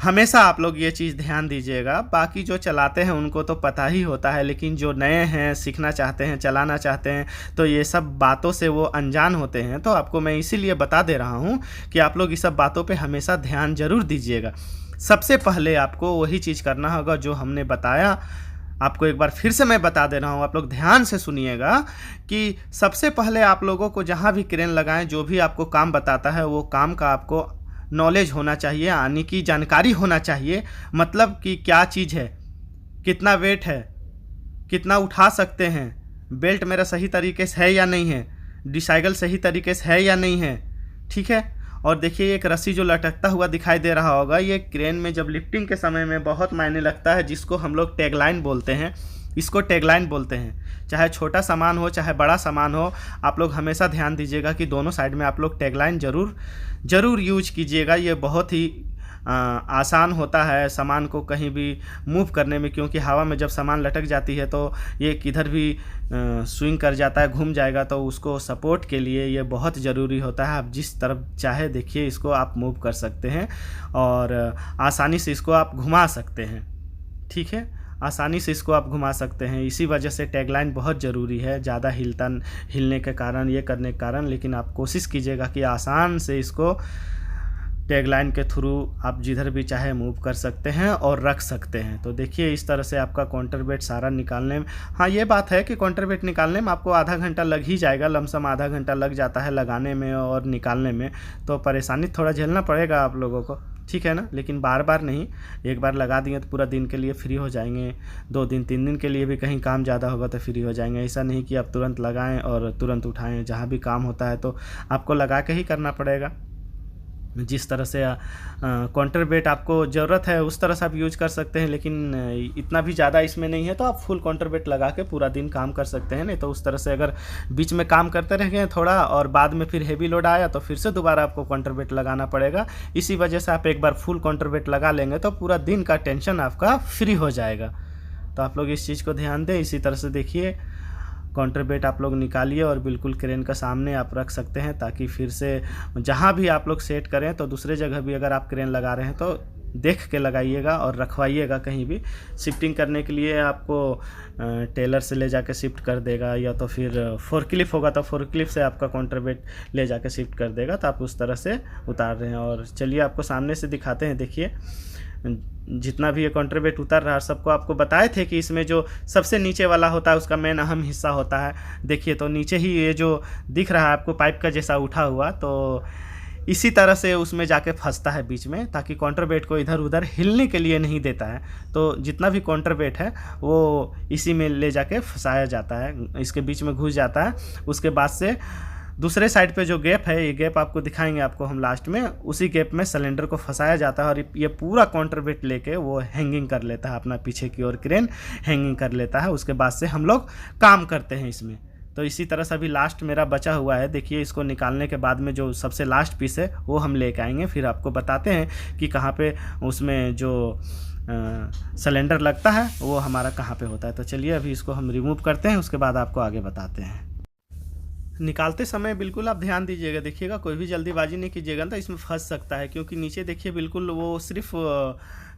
हमेशा आप लोग ये चीज़ ध्यान दीजिएगा। बाकी जो चलाते हैं उनको तो पता ही होता है, लेकिन जो नए हैं, सीखना चाहते हैं, चलाना चाहते हैं, तो ये सब बातों से वो अनजान होते हैं। तो आपको मैं इसीलिए बता दे रहा हूँ कि आप लोग इस सब बातों पे हमेशा ध्यान ज़रूर दीजिएगा। सबसे पहले आपको वही चीज़ करना होगा जो हमने बताया। आपको एक बार फिर से मैं बता दे रहा हूँ, आप लोग ध्यान से सुनिएगा कि सबसे पहले आप लोगों को जहाँ भी क्रेन लगाएं, जो भी आपको काम बताता है, वो काम का आपको नॉलेज होना चाहिए, यानी कि जानकारी होना चाहिए। मतलब कि क्या चीज़ है, कितना वेट है, कितना उठा सकते हैं, बेल्ट मेरा सही तरीके से है या नहीं है, डी साइकिल सही तरीके से है या नहीं है। ठीक है, और देखिए एक रस्सी जो लटकता हुआ दिखाई दे रहा होगा, ये क्रेन में जब लिफ्टिंग के समय में बहुत मायने लगता है, जिसको हम लोग टैगलाइन बोलते हैं। इसको टैगलाइन बोलते हैं। चाहे छोटा सामान हो चाहे बड़ा सामान हो, आप लोग हमेशा ध्यान दीजिएगा कि दोनों साइड में आप लोग टैगलाइन ज़रूर यूज कीजिएगा। ये बहुत ही आसान होता है सामान को कहीं भी मूव करने में, क्योंकि हवा में जब सामान लटक जाती है तो ये किधर भी स्विंग कर जाता है, घूम जाएगा, तो उसको सपोर्ट के लिए ये बहुत ज़रूरी होता है। आप जिस तरफ चाहे देखिए इसको आप मूव कर सकते हैं और आसानी से इसको आप घुमा सकते हैं। ठीक है, आसानी से इसको आप घुमा सकते हैं। इसी वजह से टैगलाइन बहुत ज़रूरी है, ज़्यादा हिलने के कारण, ये करने के कारण। लेकिन आप कोशिश कीजिएगा कि आसान से इसको टैगलाइन के थ्रू आप जिधर भी चाहे मूव कर सकते हैं और रख सकते हैं। तो देखिए इस तरह से आपका काउंटर वेट सारा निकालने में, हाँ ये बात है कि काउंटर वेट निकालने में आपको आधा घंटा लग ही जाएगा, लमसम आधा घंटा लग जाता है लगाने में और निकालने में। तो परेशानी थोड़ा झेलना पड़ेगा आप लोगों को, ठीक है ना। लेकिन बार बार नहीं, एक बार लगा दिए तो पूरा दिन के लिए फ्री हो जाएंगे, 2 दिन 3 दिन के लिए भी कहीं काम ज़्यादा होगा तो फ्री हो जाएंगे। ऐसा नहीं कि आप तुरंत लगाएं और तुरंत उठाएं। जहाँ भी काम होता है तो आपको लगा के ही करना पड़ेगा। जिस तरह से काउंटर वेट आपको ज़रूरत है उस तरह से आप यूज कर सकते हैं, लेकिन इतना भी ज़्यादा इसमें नहीं है तो आप फुल काउंटर वेट लगा के पूरा दिन काम कर सकते हैं। नहीं तो उस तरह से अगर बीच में काम करते रह गए थोड़ा और बाद में फिर हेवी लोड आया तो फिर से दोबारा आपको काउंटर वेट लगाना पड़ेगा। इसी वजह से आप एक बार फुल काउंटर वेट लगा लेंगे तो पूरा दिन का टेंशन आपका फ्री हो जाएगा। तो आप लोग इस चीज़ को ध्यान दें। इसी तरह से देखिए काउंटर वेट आप लोग निकालिए और बिल्कुल क्रेन का सामने आप रख सकते हैं, ताकि फिर से जहाँ भी आप लोग सेट करें तो दूसरे जगह भी अगर आप क्रेन लगा रहे हैं तो देख के लगाइएगा और रखवाइएगा। कहीं भी शिफ्टिंग करने के लिए आपको टेलर से ले जाके शिफ्ट कर देगा, या तो फिर फोरक्लिप होगा तो फोरक्लिप से आपका काउंटर वेट ले जाके शिफ्ट कर देगा। तो आप उस तरह से उतार रहे हैं। और चलिए आपको सामने से दिखाते हैं। देखिए जितना भी ये काउंटर वेट उतर रहा है, सबको आपको बताए थे कि इसमें जो सबसे नीचे वाला होता है उसका मेन अहम हिस्सा होता है। देखिए तो नीचे ही ये जो दिख रहा है आपको पाइप का जैसा उठा हुआ, तो इसी तरह से उसमें जाके फंसता है बीच में, ताकि काउंटर वेट को इधर उधर हिलने के लिए नहीं देता है। तो जितना भी काउंटर वेट है वो इसी में ले जाके फंसाया जाता है, इसके बीच में घुस जाता है। उसके बाद से दूसरे साइड पे जो गैप है, ये गैप आपको दिखाएंगे आपको हम लास्ट में, उसी गैप में सिलेंडर को फंसाया जाता है और ये पूरा काउंटरवेट लेके वो हैंगिंग कर लेता है, अपना पीछे की ओर क्रेन हैंगिंग कर लेता है। उसके बाद से हम लोग काम करते हैं इसमें। तो इसी तरह से अभी लास्ट मेरा बचा हुआ है, देखिए इसको निकालने के बाद में जो सबसे लास्ट पीस है वो हम लेके आएंगे, फिर आपको बताते हैं कि कहाँ पे उसमें जो सिलेंडर लगता है वो हमारा कहाँ पे होता है। तो चलिए अभी इसको हम रिमूव करते हैं, उसके बाद आपको आगे बताते हैं। निकालते समय बिल्कुल आप ध्यान दीजिएगा, देखिएगा कोई भी जल्दीबाजी नहीं कीजिएगा, तो इसमें फंस सकता है, क्योंकि नीचे देखिए बिल्कुल वो सिर्फ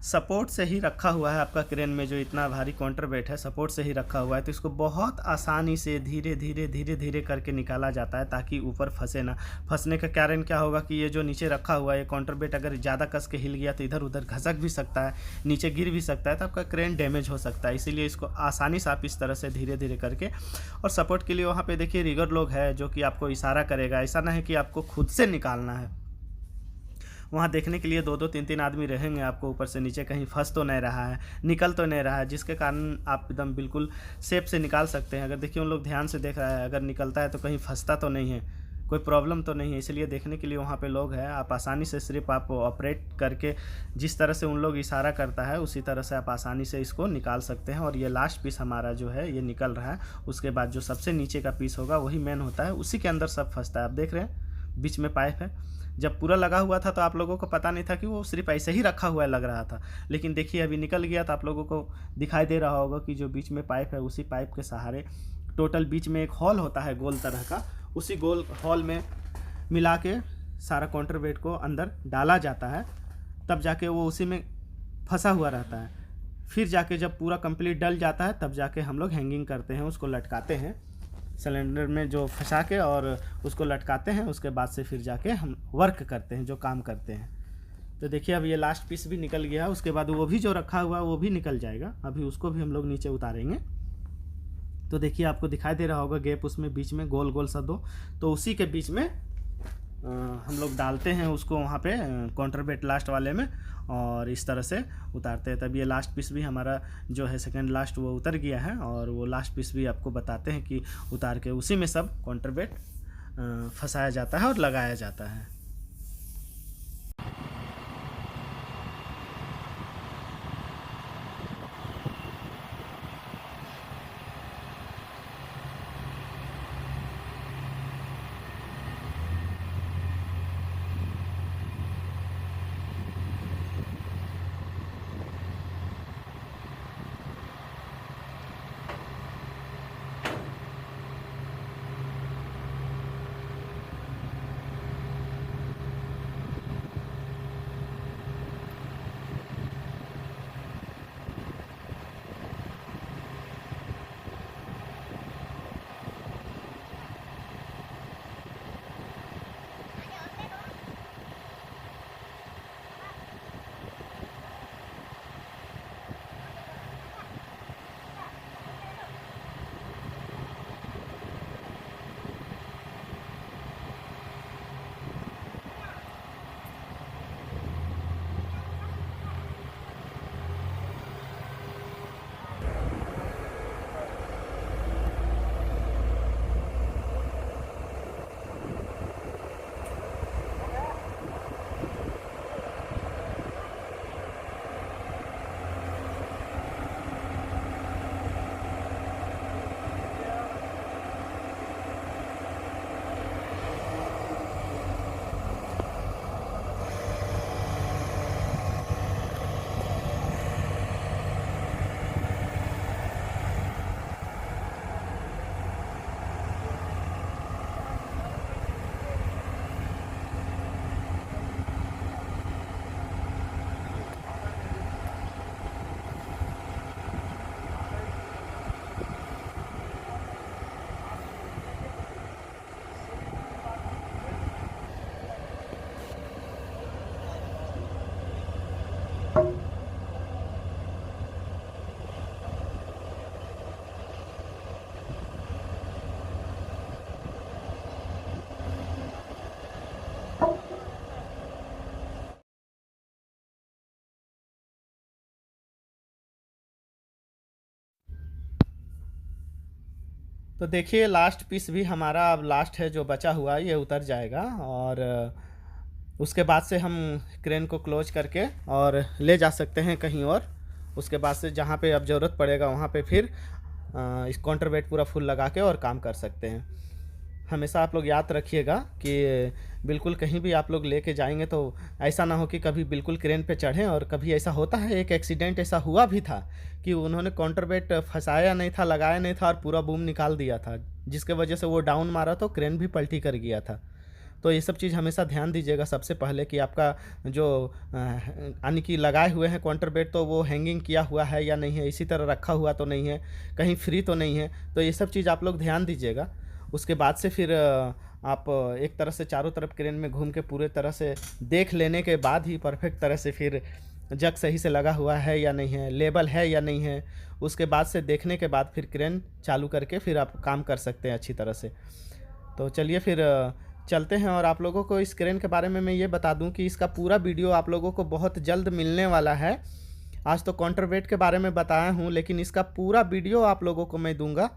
सपोर्ट से ही रखा हुआ है। आपका क्रेन में जो इतना भारी काउंटरवेट है सपोर्ट से ही रखा हुआ है, तो इसको बहुत आसानी से धीरे धीरे धीरे धीरे करके निकाला जाता है ताकि ऊपर फंसे ना। फंसने का कारण क्या होगा कि ये जो नीचे रखा हुआ है ये काउंटरवेट अगर ज़्यादा कस के हिल गया तो इधर उधर घसक भी सकता है, नीचे गिर भी सकता है, तो आपका क्रेन डैमेज हो सकता है। इसीलिए इसको आसानी से आप इस तरह से धीरे धीरे करके, और सपोर्ट के लिए वहाँ पे देखिए रिगर लोग है जो कि आपको इशारा करेगा, ऐसा ना है कि आपको खुद से निकालना है। वहाँ देखने के लिए दो दो तीन तीन आदमी रहेंगे, आपको ऊपर से नीचे कहीं फंस तो नहीं रहा है, निकल तो नहीं रहा है, जिसके कारण आप एकदम बिल्कुल सेफ से निकाल सकते हैं। अगर देखिए उन लोग ध्यान से देख रहा है, अगर निकलता है तो कहीं फंसता तो नहीं है, कोई प्रॉब्लम तो नहीं है, इसलिए देखने के लिए वहाँ पे लोग हैं। आप आसानी से सिर्फ आप ऑपरेट करके जिस तरह से उन लोग इशारा करता है उसी तरह से आप आसानी से इसको निकाल सकते हैं। और ये लास्ट पीस हमारा जो है ये निकल रहा है, उसके बाद जो सबसे नीचे का पीस होगा वही मेन होता है, उसी के अंदर सब फंसता है। आप देख रहे हैं बीच में पाइप है, जब पूरा लगा हुआ था तो आप लोगों को पता नहीं था कि वो सिर्फ ऐसे ही रखा हुआ लग रहा था, लेकिन देखिए अभी निकल गया तो आप लोगों को दिखाई दे रहा होगा कि जो बीच में पाइप है उसी पाइप के सहारे टोटल बीच में एक हॉल होता है गोल तरह का, उसी गोल हॉल में मिला के सारा काउंटरवेट को अंदर डाला जाता है, तब जाके वो उसी में फंसा हुआ रहता है। फिर जाके जब पूरा कंप्लीट डल जाता है तब जाके हम लोग हैंगिंग करते हैं, उसको लटकाते हैं सिलेंडर में जो फंसा के, और उसको लटकाते हैं। उसके बाद से फिर जाके हम वर्क करते हैं, जो काम करते हैं। तो देखिए अब ये लास्ट पीस भी निकल गया, उसके बाद वो भी जो रखा हुआ है वो भी निकल जाएगा, अभी उसको भी हम लोग नीचे उतारेंगे। तो देखिए आपको दिखाई दे रहा होगा गैप उसमें बीच में गोल गोल सा दो, तो उसी के बीच में हम लोग डालते हैं उसको वहाँ पे काउंटरवेट लास्ट वाले में, और इस तरह से उतारते हैं। तब ये लास्ट पीस भी हमारा जो है सेकंड लास्ट वो उतर गया है, और वो लास्ट पीस भी आपको बताते हैं कि उतार के उसी में सब काउंटरवेट फंसाया जाता है और लगाया जाता है। तो देखिए लास्ट पीस भी हमारा अब लास्ट है जो बचा हुआ ये उतर जाएगा, और उसके बाद से हम क्रेन को क्लोज करके और ले जा सकते हैं कहीं और। उसके बाद से जहाँ पे अब ज़रूरत पड़ेगा वहाँ पे फिर इस काउंटर वेट पूरा फुल लगा के और काम कर सकते हैं। हमेशा आप लोग याद रखिएगा कि बिल्कुल कहीं भी आप लोग लेके जाएंगे तो ऐसा ना हो कि कभी बिल्कुल क्रेन पे चढ़ें। और कभी ऐसा होता है, एक एक्सीडेंट ऐसा हुआ भी था कि उन्होंने काउंटर वेट फंसाया नहीं था, लगाया नहीं था और पूरा बूम निकाल दिया था, जिसके वजह से वो डाउन मारा तो क्रेन भी पलटी कर गया था। तो ये सब चीज़ हमेशा ध्यान दीजिएगा सबसे पहले कि आपका जो यानी कि लगाए हुए हैं काउंटर बेड तो वो हैंगिंग किया हुआ है या नहीं है, इसी तरह रखा हुआ तो नहीं है, कहीं फ्री तो नहीं है। तो ये सब चीज़ आप लोग ध्यान दीजिएगा। उसके बाद से फिर आप एक तरह से चारों तरफ क्रेन में घूम के पूरे तरह से देख लेने के बाद ही परफेक्ट तरह से फिर जग सही से लगा हुआ है या नहीं है, लेबल है या नहीं है, उसके बाद से देखने के बाद फिर क्रेन चालू करके फिर आप काम कर सकते हैं अच्छी तरह से। तो चलिए फिर चलते हैं। और आप लोगों को इस क्रेन के बारे में मैं ये बता दूं कि इसका पूरा वीडियो आप लोगों को बहुत जल्द मिलने वाला है। आज तो काउंटर वेट के बारे में बताया हूं, लेकिन इसका पूरा वीडियो आप लोगों को मैं दूंगा,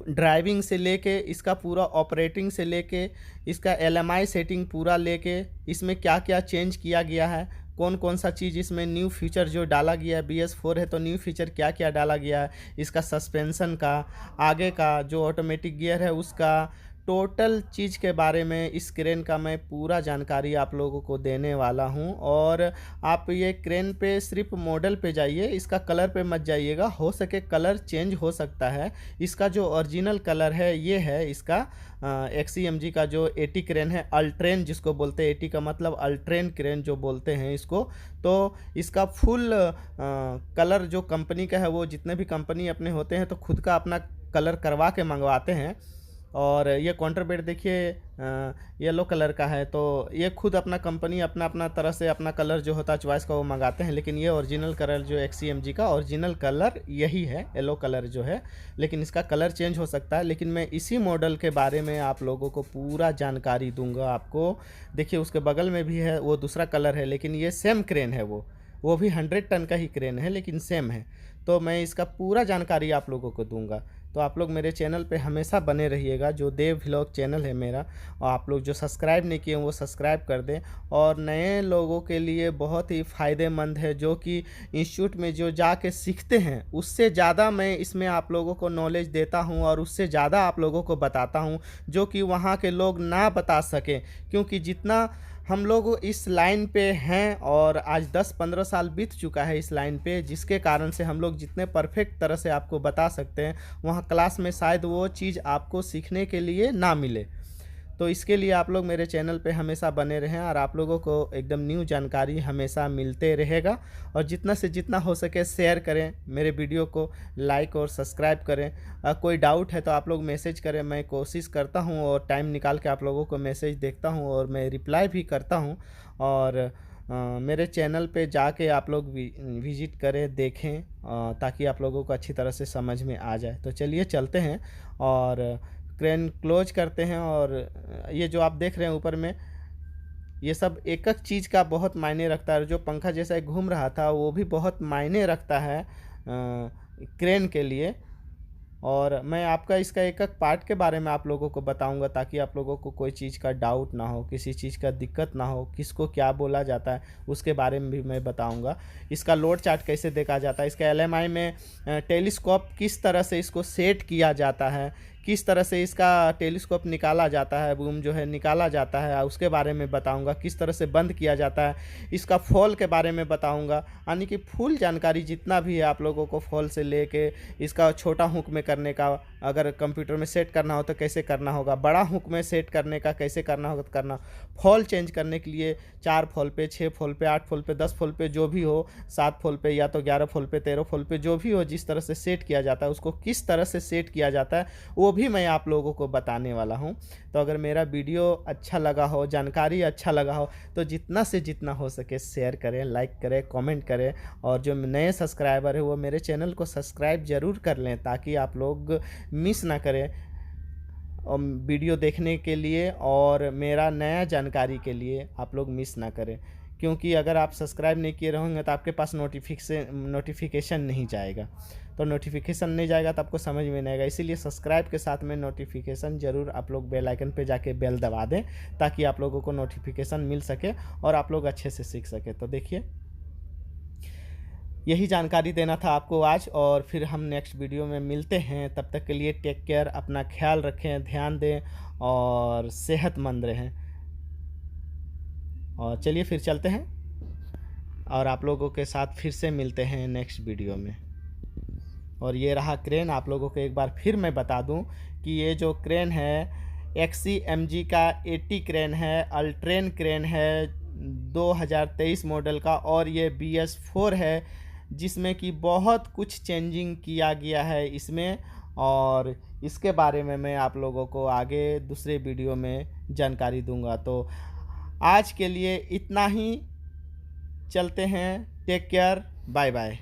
ड्राइविंग से लेके इसका पूरा ऑपरेटिंग से लेके इसका एलएमआई सेटिंग पूरा लेके इसमें क्या क्या चेंज किया गया है, कौन कौन सा चीज़ इसमें न्यू फीचर जो डाला गया है। BS4 है तो न्यू फीचर क्या क्या डाला गया है, इसका सस्पेंशन का, आगे का जो ऑटोमेटिक गियर है उसका, टोटल चीज़ के बारे में इस क्रेन का मैं पूरा जानकारी आप लोगों को देने वाला हूं। और आप ये क्रेन पे सिर्फ मॉडल पे जाइए, इसका कलर पे मत जाइएगा, हो सके कलर चेंज हो सकता है। इसका जो ओरिजिनल कलर है ये है इसका XCMG का जो एटी क्रेन है, अल्ट्रेन जिसको बोलते हैं, एटी का मतलब अल्ट्रेन क्रेन जो बोलते हैं इसको। तो इसका फुल कलर जो कंपनी का है, वो जितने भी कंपनी अपने होते हैं तो खुद का अपना कलर करवा के मंगवाते हैं। और ये काउंटर बेड देखिए येलो कलर का है, तो ये खुद अपना कंपनी अपना अपना तरह से अपना कलर जो होता है चॉइस का वो मंगाते हैं। लेकिन ये ओरिजिनल कलर जो XCMG का ओरिजिनल कलर यही है, येलो कलर जो है, लेकिन इसका कलर चेंज हो सकता है। लेकिन मैं इसी मॉडल के बारे में आप लोगों को पूरा जानकारी दूंगा आपको। देखिए उसके बगल में भी है, वो दूसरा कलर है, लेकिन ये सेम क्रेन है, वो भी 100 टन का ही क्रेन है लेकिन सेम है। तो मैं इसका पूरा जानकारी आप लोगों को दूंगा। तो आप लोग मेरे चैनल पे हमेशा बने रहिएगा, जो देव व्लॉग चैनल है मेरा। और आप लोग जो सब्सक्राइब नहीं किए वो सब्सक्राइब कर दें। और नए लोगों के लिए बहुत ही फ़ायदेमंद है, जो कि इंस्टीट्यूट में जो जाके सीखते हैं उससे ज़्यादा मैं इसमें आप लोगों को नॉलेज देता हूं, और उससे ज़्यादा आप लोगों को बताता हूं जो कि वहाँ के लोग ना बता सकें। क्योंकि जितना हम लोग इस लाइन पे हैं, और आज 10-15 साल बीत चुका है इस लाइन पे, जिसके कारण से हम लोग जितने परफेक्ट तरह से आपको बता सकते हैं वहाँ क्लास में शायद वो चीज़ आपको सीखने के लिए ना मिले। तो इसके लिए आप लोग मेरे चैनल पे हमेशा बने रहें, और आप लोगों को एकदम न्यू जानकारी हमेशा मिलते रहेगा। और जितना से जितना हो सके शेयर करें, मेरे वीडियो को लाइक और सब्सक्राइब करें। कोई डाउट है तो आप लोग मैसेज करें, मैं कोशिश करता हूं और टाइम निकाल के आप लोगों को मैसेज देखता हूं और मैं रिप्लाई भी करता हूं। और मेरे चैनल पे जाके आप लोग विजिट करें, देखें, ताकि आप लोगों को अच्छी तरह से समझ में आ जाए। तो चलिए चलते हैं और क्रेन क्लोज करते हैं। और ये जो आप देख रहे हैं ऊपर में, ये सब एक एक चीज़ का बहुत मायने रखता है। जो पंखा जैसा घूम रहा था वो भी बहुत मायने रखता है क्रेन के लिए। और मैं आपका इसका एक एक पार्ट के बारे में आप लोगों को बताऊंगा, ताकि आप लोगों को कोई चीज़ का डाउट ना हो, किसी चीज़ का दिक्कत ना हो, किसको क्या बोला जाता है उसके बारे में भी मैं बताऊंगा। इसका लोड चार्ट कैसे देखा जाता है, इसका LMI में टेलीस्कोप किस तरह से इसको सेट किया जाता है, किस तरह से इसका टेलीस्कोप निकाला जाता है, बूम जो है निकाला जाता है, उसके बारे में बताऊंगा। किस तरह से बंद किया जाता है, इसका फॉल के बारे में बताऊंगा। यानी कि फुल जानकारी जितना भी है आप लोगों को, फॉल से लेके इसका छोटा हुक में करने का, अगर कंप्यूटर में सेट करना हो तो कैसे करना होगा, बड़ा हुक में सेट करने का कैसे करना होगा, करना फॉल चेंज करने के लिए 4 फॉल पे, 6 फॉल पे, 8 फॉल पे, 10 फॉल पे, जो भी हो, 7 फॉल पे या तो 11 फॉल पे, 13 फॉल पे, जो भी हो, जिस तरह से सेट किया जाता है उसको किस तरह से सेट किया जाता है वो भी मैं आप लोगों को बताने वाला हूं। तो अगर मेरा वीडियो अच्छा लगा हो, जानकारी अच्छा लगा हो, तो जितना से जितना हो सके शेयर करें, लाइक करें, कमेंट करें। और जो नए सब्सक्राइबर है वो मेरे चैनल को सब्सक्राइब ज़रूर कर लें, ताकि आप लोग मिस ना करें वीडियो देखने के लिए, और मेरा नया जानकारी के लिए आप लोग मिस ना करें। क्योंकि अगर आप सब्सक्राइब नहीं किए रहेंगे तो आपके पास नोटिफिकेशन नहीं जाएगा। तो नोटिफिकेशन नहीं जाएगा तो आपको समझ में नहीं आएगा, इसीलिए सब्सक्राइब के साथ में नोटिफिकेशन ज़रूर आप लोग बेल आइकन पे जाके बेल दबा दें, ताकि आप लोगों को नोटिफिकेशन मिल सके और आप लोग अच्छे से सीख सके। तो देखिए, यही जानकारी देना था आपको आज, और फिर हम नेक्स्ट वीडियो में मिलते हैं। तब तक के लिए टेक केयर, अपना ख्याल रखें, ध्यान दें और सेहतमंद रहें। और चलिए फिर चलते हैं और आप लोगों के साथ फिर से मिलते हैं नेक्स्ट वीडियो में। और ये रहा क्रेन। आप लोगों को एक बार फिर मैं बता दूं कि ये जो क्रेन है XCMG का 80 क्रेन है, अल्ट्रेन क्रेन है 2023 मॉडल का, और ये BS4 है, जिसमें कि बहुत कुछ चेंजिंग किया गया है इसमें, और इसके बारे में मैं आप लोगों को आगे दूसरे वीडियो में जानकारी दूंगा। तो आज के लिए इतना ही, चलते हैं, टेक केयर, बाय बाय।